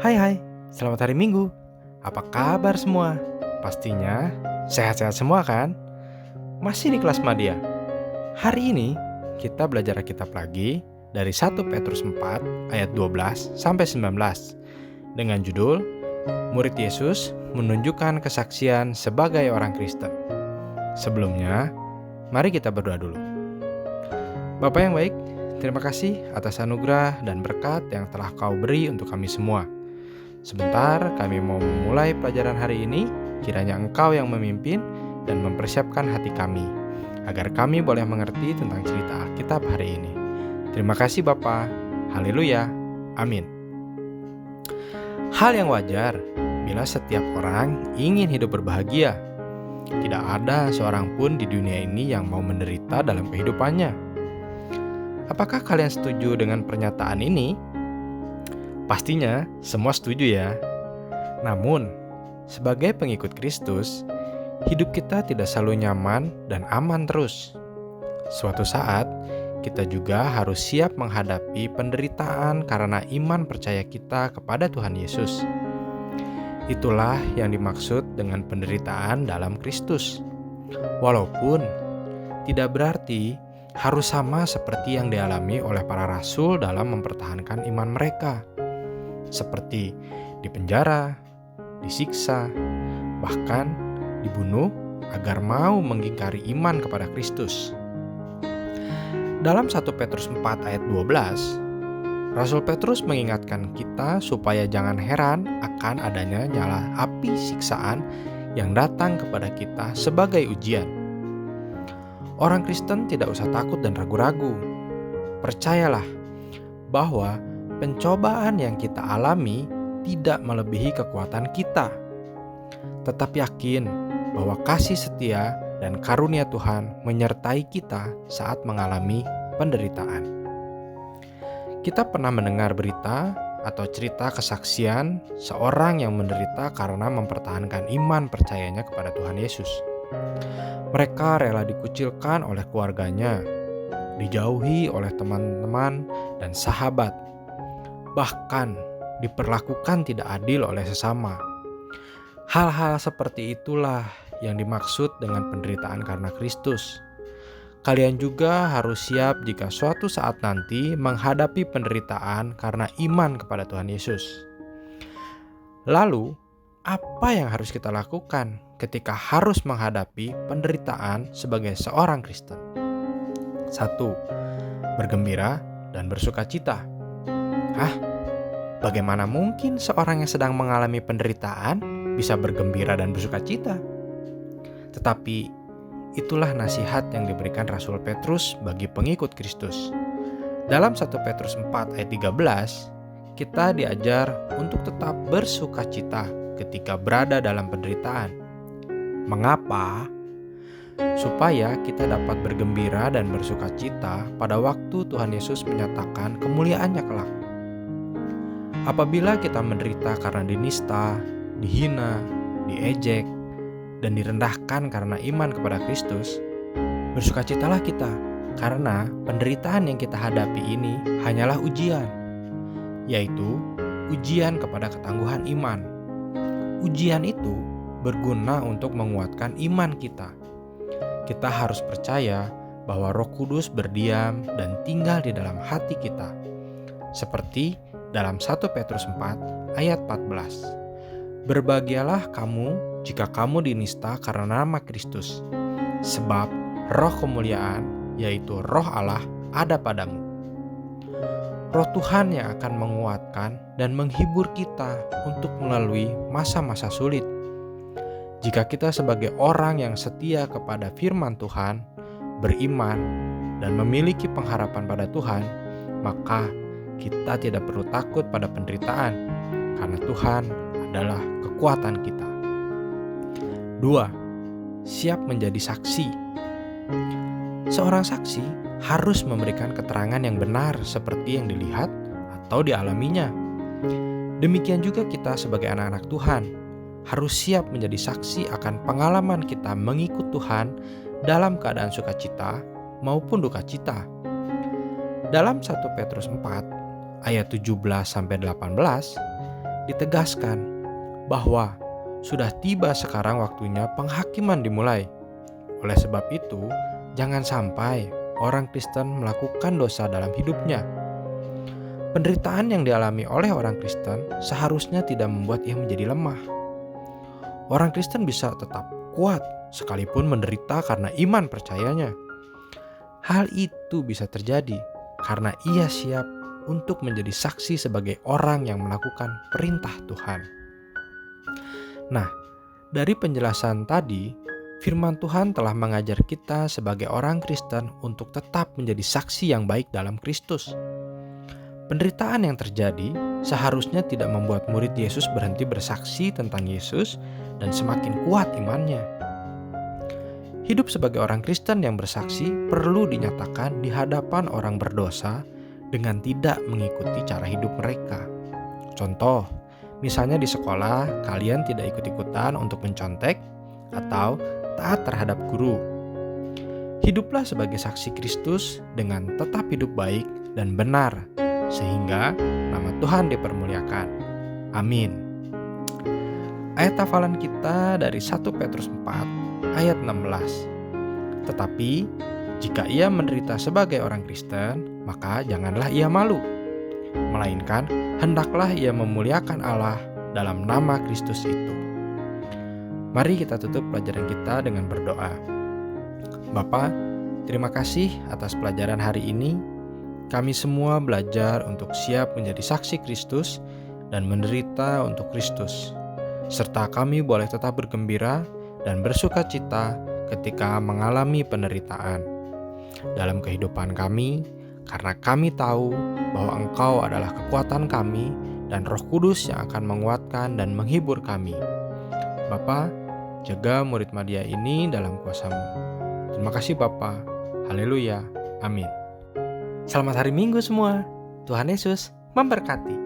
Hai, selamat hari Minggu. Apa kabar semua? Pastinya sehat-sehat semua kan? Masih di kelas Madya. Hari ini kita belajar Alkitab lagi dari 1 Petrus 4 ayat 12 sampai 19 dengan judul Murid Yesus menunjukkan kesaksian sebagai orang Kristen. Sebelumnya, mari kita berdoa dulu. Bapa yang baik, terima kasih atas anugerah dan berkat yang telah Kau beri untuk kami semua. Sebentar, kami mau memulai pelajaran hari ini, kiranya Engkau yang memimpin dan mempersiapkan hati kami, agar kami boleh mengerti tentang cerita Alkitab hari ini. Terima kasih Bapa. Haleluya. Amin. Hal yang wajar bila setiap orang ingin hidup berbahagia. Tidak ada seorang pun di dunia ini yang mau menderita dalam kehidupannya. Apakah kalian setuju dengan pernyataan ini? Pastinya semua setuju ya. Namun, sebagai pengikut Kristus, hidup kita tidak selalu nyaman dan aman terus. Suatu saat, kita juga harus siap menghadapi penderitaan karena iman percaya kita kepada Tuhan Yesus. Itulah yang dimaksud dengan penderitaan dalam Kristus. Walaupun tidak berarti harus sama seperti yang dialami oleh para rasul dalam mempertahankan iman mereka. Seperti dipenjara, disiksa, bahkan dibunuh agar mau mengingkari iman kepada Kristus. Dalam 1 Petrus 4 ayat 12, Rasul Petrus mengingatkan kita supaya jangan heran akan adanya nyala api siksaan yang datang kepada kita sebagai ujian. Orang Kristen tidak usah takut dan ragu-ragu. Percayalah bahwa pencobaan yang kita alami tidak melebihi kekuatan kita. Tetap yakin bahwa kasih setia dan karunia Tuhan menyertai kita saat mengalami penderitaan. Kita pernah mendengar berita atau cerita kesaksian seorang yang menderita karena mempertahankan iman percayanya kepada Tuhan Yesus. Mereka rela dikucilkan oleh keluarganya, dijauhi oleh teman-teman dan sahabat, bahkan diperlakukan tidak adil oleh sesama. Hal-hal seperti itulah yang dimaksud dengan penderitaan karena Kristus. Kalian juga harus siap jika suatu saat nanti menghadapi penderitaan karena iman kepada Tuhan Yesus. Lalu, apa yang harus kita lakukan ketika harus menghadapi penderitaan sebagai seorang Kristen? 1. Bergembira dan bersukacita. Bagaimana mungkin seorang yang sedang mengalami penderitaan bisa bergembira dan bersukacita? Tetapi itulah nasihat yang diberikan Rasul Petrus bagi pengikut Kristus. Dalam 1 Petrus 4 ayat 13, kita diajar untuk tetap bersukacita ketika berada dalam penderitaan. Mengapa? Supaya kita dapat bergembira dan bersukacita pada waktu Tuhan Yesus menyatakan kemuliaannya kelak. Apabila kita menderita karena dinista, dihina, diejek, dan direndahkan karena iman kepada Kristus, bersukacitalah kita karena penderitaan yang kita hadapi ini hanyalah ujian, yaitu ujian kepada ketangguhan iman. Ujian itu berguna untuk menguatkan iman kita. Kita harus percaya bahwa Roh Kudus berdiam dan tinggal di dalam hati kita, seperti dalam 1 Petrus 4 ayat 14. Berbahagialah kamu jika kamu dinista karena nama Kristus, sebab roh kemuliaan, yaitu roh Allah, ada padamu. Roh Tuhan yang akan menguatkan dan menghibur kita untuk melalui masa-masa sulit. Jika kita sebagai orang yang setia kepada firman Tuhan, beriman, dan memiliki pengharapan pada Tuhan, maka kita tidak perlu takut pada penderitaan, karena Tuhan adalah kekuatan kita. 2. Siap menjadi saksi. Seorang saksi harus memberikan keterangan yang benar seperti yang dilihat atau dialaminya. Demikian juga kita sebagai anak-anak Tuhan harus siap menjadi saksi akan pengalaman kita mengikut Tuhan dalam keadaan sukacita maupun duka cita. Dalam 1 Petrus 4 ayat 17-18, ditegaskan bahwa sudah tiba sekarang waktunya penghakiman dimulai. Oleh sebab itu, jangan sampai orang Kristen melakukan dosa dalam hidupnya. Penderitaan yang dialami oleh orang Kristen seharusnya tidak membuat ia menjadi lemah. Orang Kristen bisa tetap kuat sekalipun menderita karena iman percayanya. Hal itu bisa terjadi karena ia siap untuk menjadi saksi sebagai orang yang melakukan perintah Tuhan. Nah, dari penjelasan tadi, firman Tuhan telah mengajar kita sebagai orang Kristen untuk tetap menjadi saksi yang baik dalam Kristus. Penderitaan yang terjadi seharusnya tidak membuat murid Yesus berhenti bersaksi tentang Yesus dan semakin kuat imannya. Hidup sebagai orang Kristen yang bersaksi perlu dinyatakan di hadapan orang berdosa dengan tidak mengikuti cara hidup mereka. Contoh, misalnya di sekolah kalian tidak ikut-ikutan untuk mencontek atau taat terhadap guru. Hiduplah sebagai saksi Kristus dengan tetap hidup baik dan benar, sehingga nama Tuhan dipermuliakan. Amin. Ayat hafalan kita dari 1 Petrus 4 ayat 16. Tetapi jika ia menderita sebagai orang Kristen, maka janganlah ia malu, melainkan hendaklah ia memuliakan Allah dalam nama Kristus itu. Mari kita tutup pelajaran kita dengan berdoa. Bapa, terima kasih atas pelajaran hari ini. Kami semua belajar untuk siap menjadi saksi Kristus dan menderita untuk Kristus. Serta kami boleh tetap bergembira dan bersuka cita ketika mengalami penderitaan dalam kehidupan kami, karena kami tahu bahwa Engkau adalah kekuatan kami dan Roh Kudus yang akan menguatkan dan menghibur kami. Bapa, jaga murid Madia ini dalam kuasa-Mu. Terima kasih Bapa. Haleluya. Amin. Selamat hari Minggu semua. Tuhan Yesus memberkati.